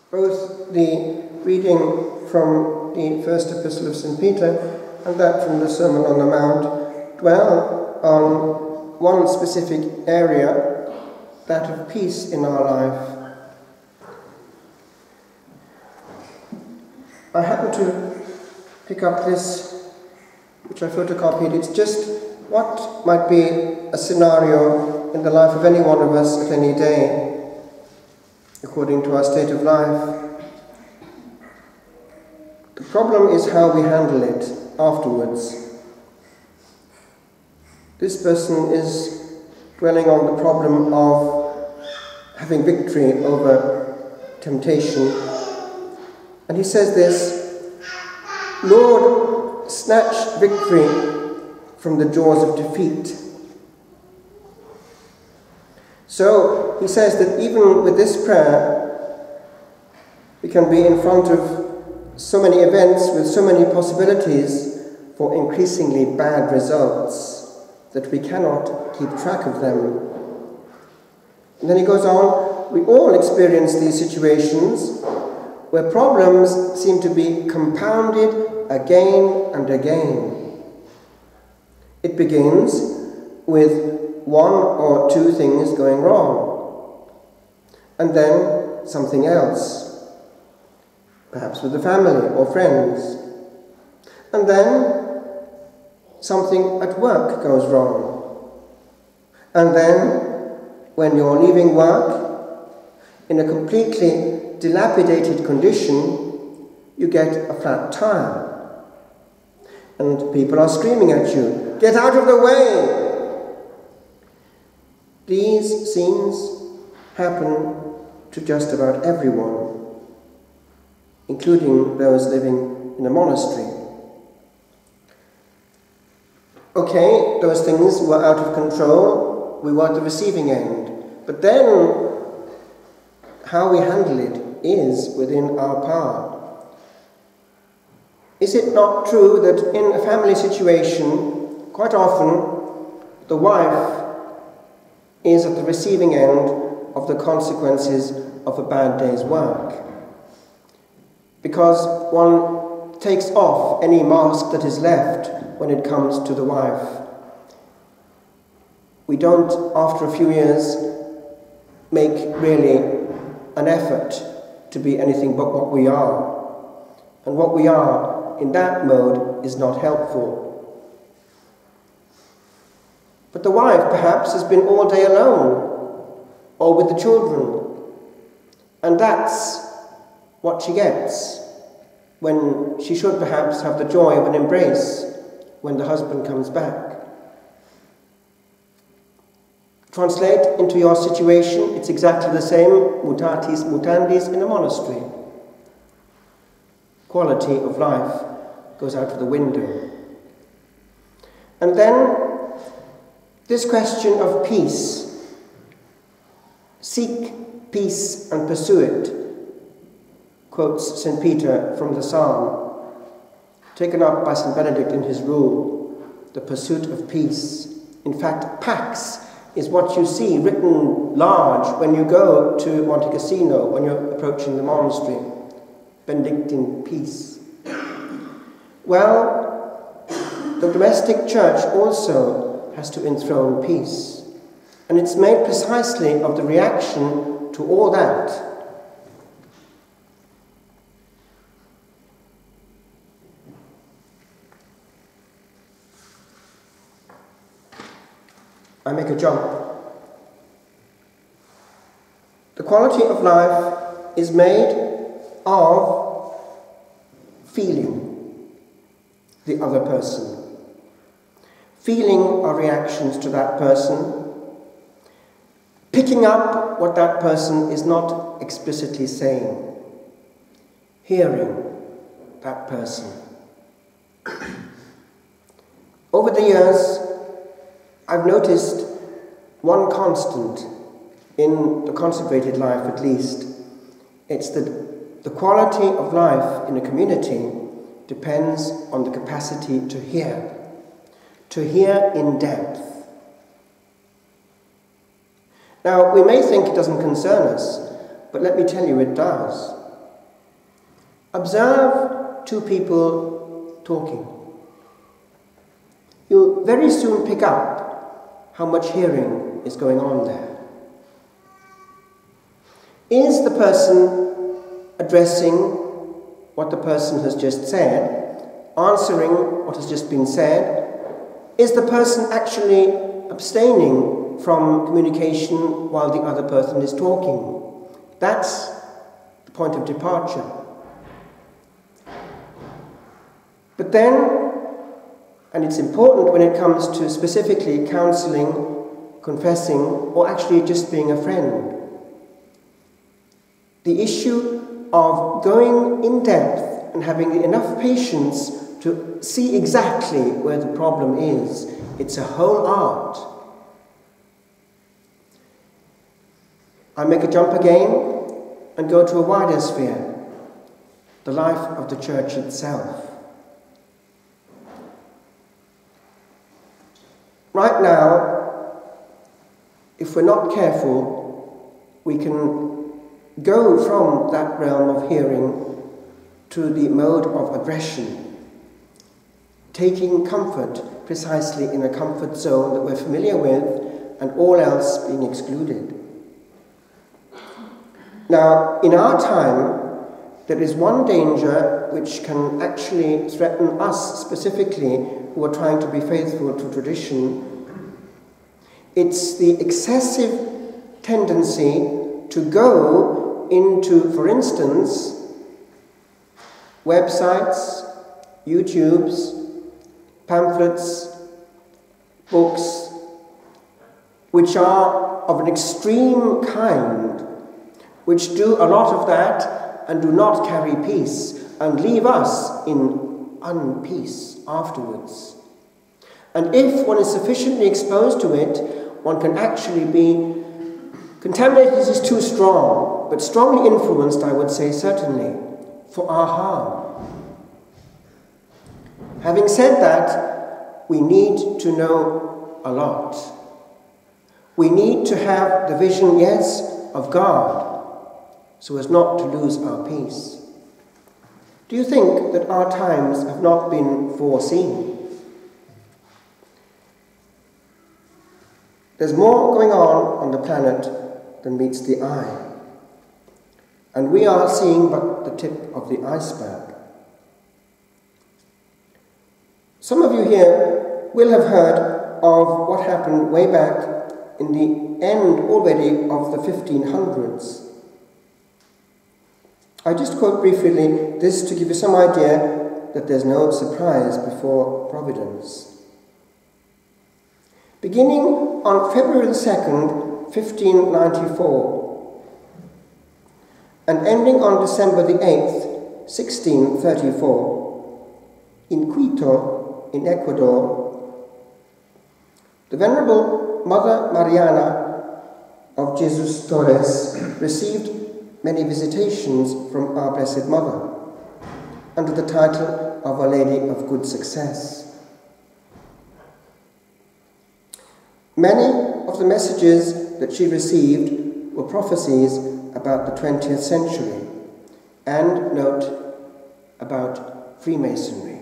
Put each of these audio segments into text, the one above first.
Both the reading from the first epistle of St. Peter and that from the Sermon on the Mount dwell on one specific area, that of peace in our life. I happen to pick up this, which I photocopied. It's just what might be a scenario in the life of any one of us at any day, according to our state of life. The problem is how we handle it afterwards. This person is dwelling on the problem of having victory over temptation. And he says this: Lord, snatch victory from the jaws of defeat. So he says that even with this prayer, we can be in front of so many events with so many possibilities for increasingly bad results that we cannot keep track of them. And then he goes on, we all experience these situations where problems seem to be compounded again and again. It begins with one or two things going wrong, and then something else, perhaps with the family or friends, and then something at work goes wrong, and then when you're leaving work in a completely dilapidated condition, you get a flat tire, and people are screaming at you, "Get out of the way!" These scenes happen to just about everyone, including those living in a monastery. Okay, those things were out of control, we were at the receiving end, but then how we handle it is within our power. Is it not true that in a family situation, quite often the wife is at the receiving end of the consequences of a bad day's work? Because one takes off any mask that is left when it comes to the wife. We don't, after a few years, make really an effort to be anything but what we are. And what we are in that mode is not helpful. But the wife, perhaps, has been all day alone, or with the children, and that's what she gets, when she should perhaps have the joy of an embrace when the husband comes back. Translate into your situation, it's exactly the same, mutatis mutandis, in a monastery. Quality of life goes out of the window. And then this question of peace. Seek peace and pursue it, quotes St. Peter from the Psalm, taken up by St. Benedict in his rule, the pursuit of peace. In fact, pax is what you see written large when you go to Monte Cassino, when you're approaching the monastery. Benedictine peace. Well, the domestic church also has to enthrone peace. And it's made precisely of the reaction to all that. I make a jump. The quality of life is made of feeling the other person. Feeling our reactions to that person, picking up what that person is not explicitly saying, hearing that person. Over the years, I've noticed one constant in the consecrated life, at least. It's that the quality of life in a community depends on the capacity to hear in depth. Now, we may think it doesn't concern us, but let me tell you it does. Observe two people talking. You'll very soon pick up how much hearing is going on there. Is the person addressing what the person has just said, answering what has just been said? Is the person actually abstaining from communication while the other person is talking? That's the point of departure. But then, and it's important when it comes to specifically counseling, confessing, or actually just being a friend, the issue of going in depth and having enough patience to see exactly where the problem is. It's a whole art. I make a jump again and go to a wider sphere, the life of the church itself. Right now, if we're not careful, we can go from that realm of hearing to the mode of aggression, taking comfort precisely in a comfort zone that we're familiar with and all else being excluded. Now, in our time, there is one danger which can actually threaten us specifically who are trying to be faithful to tradition. It's the excessive tendency to go into, for instance, websites, YouTubes, pamphlets, books, which are of an extreme kind, which do a lot of that and do not carry peace and leave us in unpeace afterwards. And if one is sufficiently exposed to it, one can actually be contaminated is too strong, but strongly influenced, I would say, certainly, for our harm. Having said that, we need to know a lot. We need to have the vision, yes, of God, so as not to lose our peace. Do you think that our times have not been foreseen? There's more going on the planet than meets the eye, and we are seeing but the tip of the iceberg. Some of you here will have heard of what happened way back in the end already of the 1500s. I just quote briefly this to give you some idea that there's no surprise before providence. Beginning on February 2nd, 1594, and ending on December the 8th, 1634, in Quito, in Ecuador, the Venerable Mother Mariana of Jesus Torres received many visitations from our Blessed Mother under the title of Our Lady of Good Success. Many of the messages that she received were prophecies about the 20th century and, note, about Freemasonry.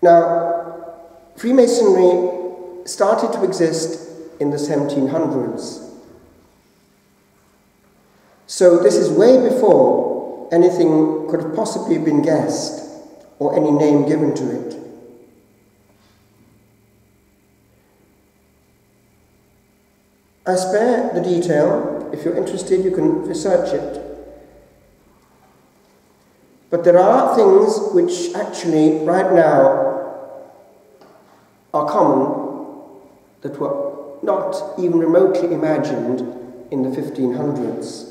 Now, Freemasonry started to exist in the 1700s. So this is way before anything could have possibly been guessed or any name given to it. I spare the detail. If you're interested, you can research it. But there are things which actually, right now, are common that were not even remotely imagined in the 1500s.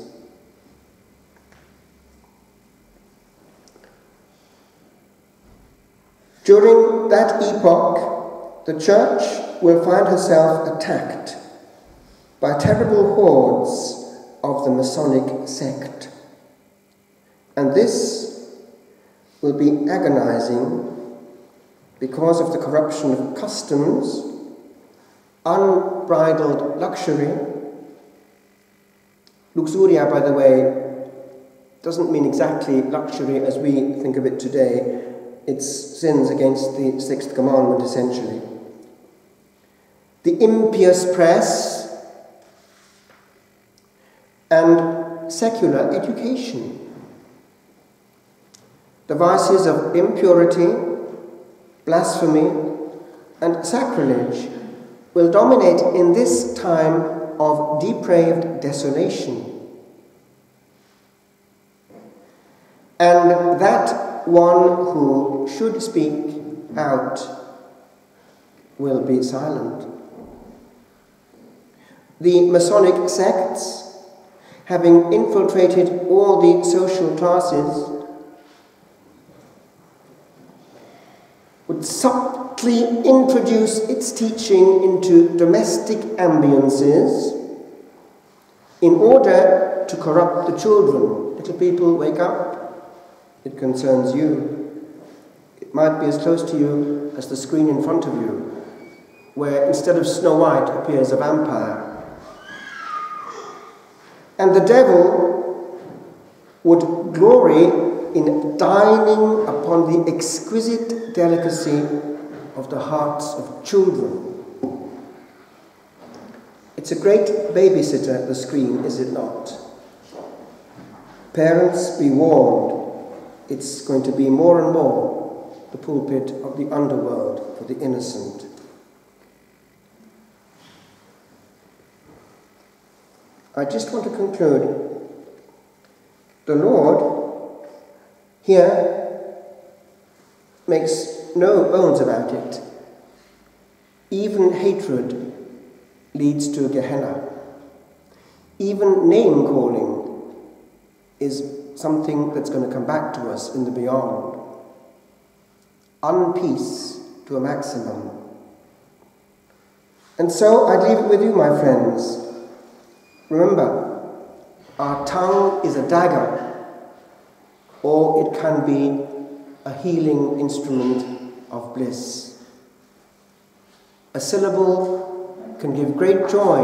During that epoch, the Church will find herself attacked by terrible hordes of the Masonic sect. And this will be agonizing because of the corruption of customs, unbridled luxury, Luxuria, by the way, doesn't mean exactly luxury as we think of it today. It's sins against the sixth commandment, essentially. The impious press and secular education. The vices of impurity, blasphemy, and sacrilege will dominate in this time of depraved desolation. And that one who should speak out will be silent. The Masonic sects, having infiltrated all the social classes, would subtly introduce its teaching into domestic ambiances in order to corrupt the children. Little people, wake up. It concerns you. It might be as close to you as the screen in front of you, where instead of Snow White appears a vampire. And the devil would glory in dining upon the exquisite delicacy of the hearts of children. It's a great babysitter, the screen, is it not? Parents, be warned. It's going to be more and more the pulpit of the underworld for the innocent. I just want to conclude. The Lord here makes no bones about it. Even hatred leads to Gehenna. Even name-calling is something that's going to come back to us in the beyond. Unpeace to a maximum. And so I'd leave it with you, my friends. Remember, our tongue is a dagger, or it can be a healing instrument of bliss. A syllable can give great joy,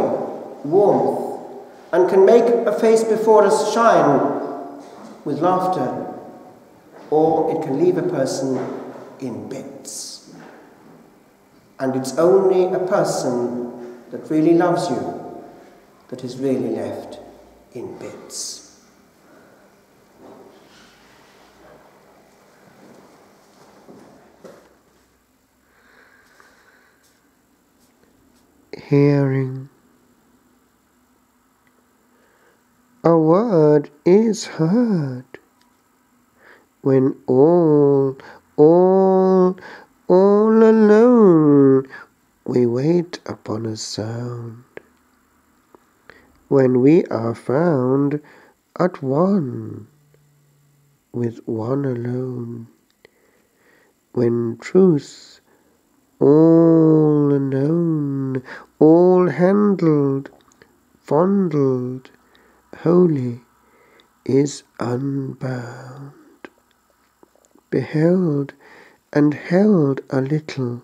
warmth, and can make a face before us shine with laughter, or it can leave a person in bits. And it's only a person that really loves you that is really left in bits. Hearing. A word is heard when all alone we wait upon a sound. When we are found at one with one alone, when truth all known, all handled, fondled, holy, is unbound, beheld and held a little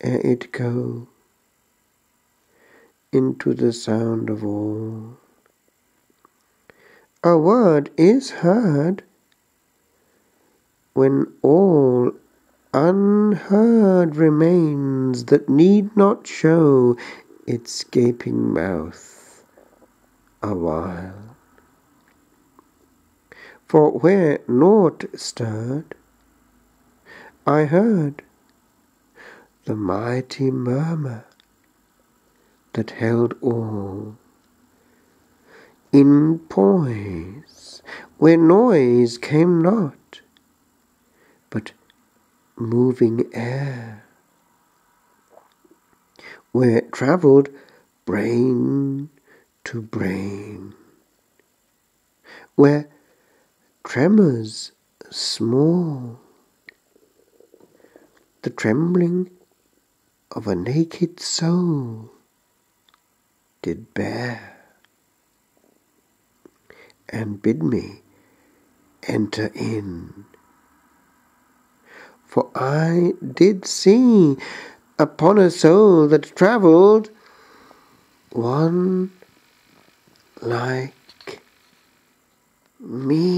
ere it go into the sound of all. A word is heard when all unheard remains that need not show its gaping mouth awhile. For where naught stirred, I heard the mighty murmur that held all in poise, where noise came not, but moving air, where it travelled brain to brain, where tremors small, the trembling of a naked soul, did bear, and bid me enter in. For I did see upon a soul that travelled one like me.